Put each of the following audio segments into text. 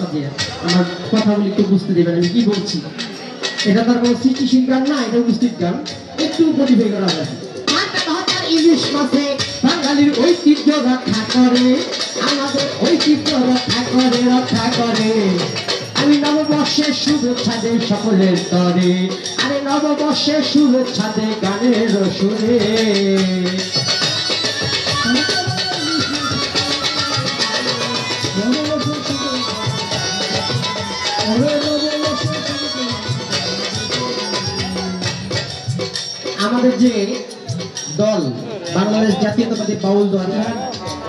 সাজিয়ে আমার কথাগুলি একটু বুঝতে দেবেন আমি কি বলছি। এটা তার কোনো সৃষ্টিশীল গান না, এটা উপস্থিত গান, একটু মডিফাই করা যায়। ইলিশ মাছে বাঙালির ঐতিহ্য রক্ষা করে, আমাদের ঐতিহ্য রক্ষা করে, রক্ষা করে। আমি নববর্ষের শুভেচ্ছা দেই সকলের তরে, আরে নববর্ষের শুভেচ্ছা দেই গানের সুরে। আমাদের যে দল বাংলাদেশ জাতীয়তাবাদী বাউল দল,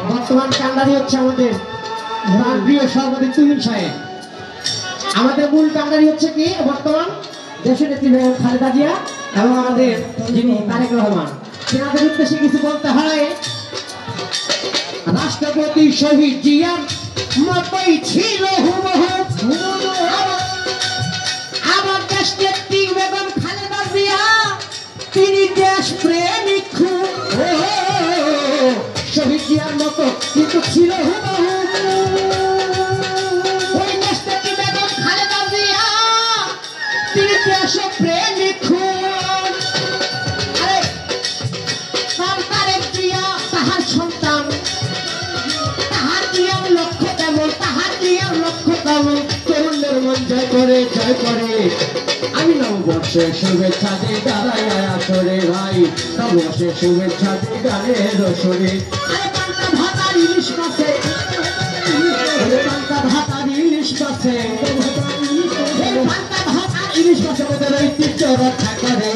বর্তমান কান্ডারি হচ্ছে আমাদের প্রিয় সভাপতি তুহিন সাহেব। আমাদের মূল কান্ডারি হচ্ছে কি বর্তমান দেশনেত্রী খালেদা জিয়া এবং আমাদের যিনি তারেক রহমান। তেনাদের উদ্দেশ্যে কিছু বলতে হয়। রাষ্ট্রপতি শহীদ জিয়ার মতোই ছিল হুবহু আমার দেশ নেত্রী বেগম খালেদা জিয়া, তিনি দেশ প্রেমিক শহীদ জিয়ার মতো কিন্তু ছিল হুবহু ওই দেশ নেত্রী বেগম খালেদা জিয়া, তিনি দেশ প্রেমিক। আরে তারেক জিয়া তাহার সন্তান, তাহার জিয়ার লক্ষ্য কেমন, তাহার জিয়ার লক্ষ্য কেমন, তরুণদের মন জয় করে, জয় করে। আমি নববর্ষের শুভেচ্ছা দিই দাঁড়াই আসরে ভাই, নববর্ষের শুভেচ্ছা দিই গানের সুরে। আরে পান্তা ভাতার ইলিশ মাছে, পান্তা ভাতার ইলিশ মাছে, পান্তা ভাতার ইলিশ মাছে ওদের ঐতিহ্য রক্ষা করে।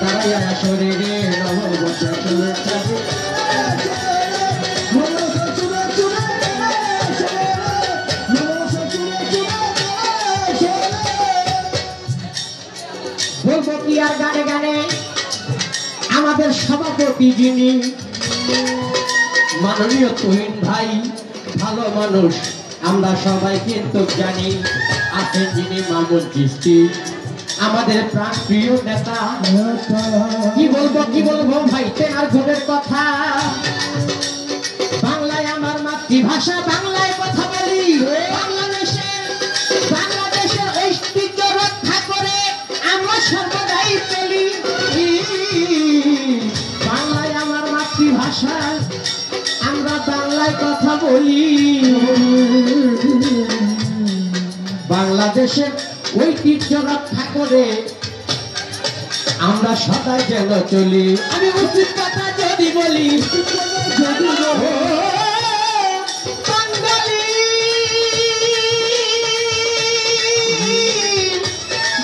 দাঁড়াই আসরে রে নববর্ষের শুভেচ্ছা দিই। বলবো কি আর গানে গানে আমাদের সভাপতি যিনি মাননীয় তুহিন ভাই, ভালো মানুষ আমরা সবাই কিন্তু জানি। আছেন যিনি মামুন চিশতি, আমাদের প্রাণ প্রিয় নেতা। কি বলবো ভাই তেনার গুণের কথা। বাংলায় আমার মাতৃভাষা, বাংলায় কথা বলি। বাংলাদেশের ঐতিহ্য রক্ষা করে আমরা সর্বদাই চলি। বাংলায় আমার মাতৃভাষা, আমরা বাংলায় কথা বলি। বাংলাদেশের ঐতিহ্য রক্ষা করে আমরা সদাই যেন চলি। আমি উচিত কথা যদি বলি, বাঙালি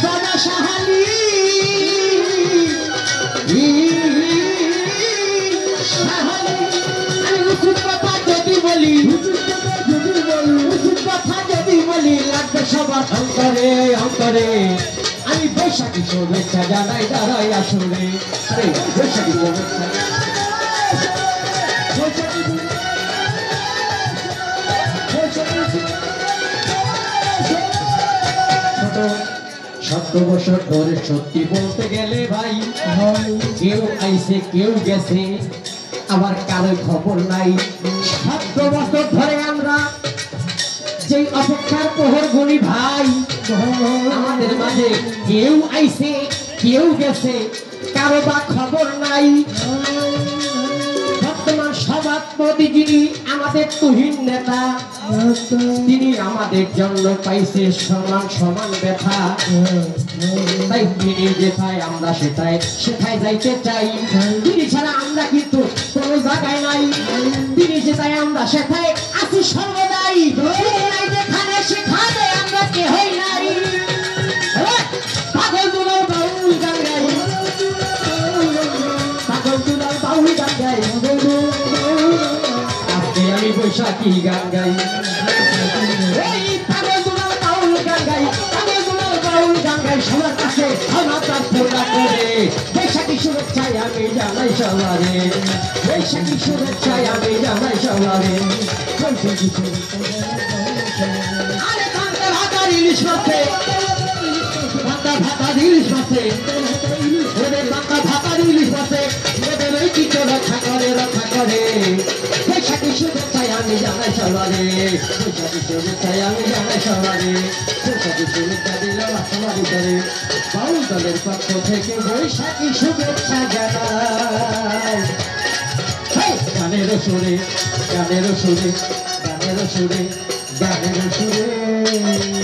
দাদা সাহালি আমি উচিত কথা যদি বলি, উচিত কথা যদি বলি লাগবে সবার অন্তরে অন্তরে। আমি বৈশাখী শুভেচ্ছা জানাই দাঁড়াই আসলে। আরে বৈশাখী শুভেচ্ছা, ছোট 7 বছর ধরে সত্যি বলতে গেলে ভাই, কেউ আইছে কেউ গেছে, আবার কারো খবর নাই। 7 বছর ধরে আমরা যে অপেক্ষার প্রহর গুনি ভাই, আমাদের মাঝে কেউ আইছে কেউ গেছে, কারো বা খবর নাই। বর্তমান সভাপতি যিনি আমাদের তুহিন নেতা, তিনি আমাদের জন্য পাইছে সমান সমান ব্যথা। তাই তিনি যেথায় আমরা সেথায় যাইতে চাই। তিনি ছাড়া আমরা কিন্তু কোনো জায়গায় নাই, তিনি যেথায় আমরা সেথায় আছি সর্বদাই। যেখানে সেখানে আমরা কেহই নাই। পাগল দুলার বাউল গান গাই, পাগল দুলার বাউল গান গাই, আজকে আমি বৈশাখী গান গাই। পাগল দুলার বাউল গান গাই, পাগল দুলার বাউল গান গাই, সবার কাছে আমার প্রার্থনা করে। বৈশাখী শুভেচ্ছায় আমি জানাই সবারে, বৈশাখী শুভেচ্ছায় আমি জানাই সবারে। আরে পান্তা ভাতার ইলিশ মাছে, পান্তা ভাতার ইলিশ মাছে, ওদের পান্তা ভাতার ইলিশ মাছে, ওদের ঐতিহ্য রক্ষা করে, রক্ষা করে। বৈশাখী শুভেচ্ছায় আমি জানাই সবারে বৈশাখী শুভেচ্ছায় আমি জানাই সবারে বৈশাখী শুভেচ্ছা দিলাম সবার ভিতরে বাউল দলের পক্ষ থেকে বৈশাখী শুভেচ্ছা জানাই গানের সুরে গানের সুরে গানের সুরে গানের সুরে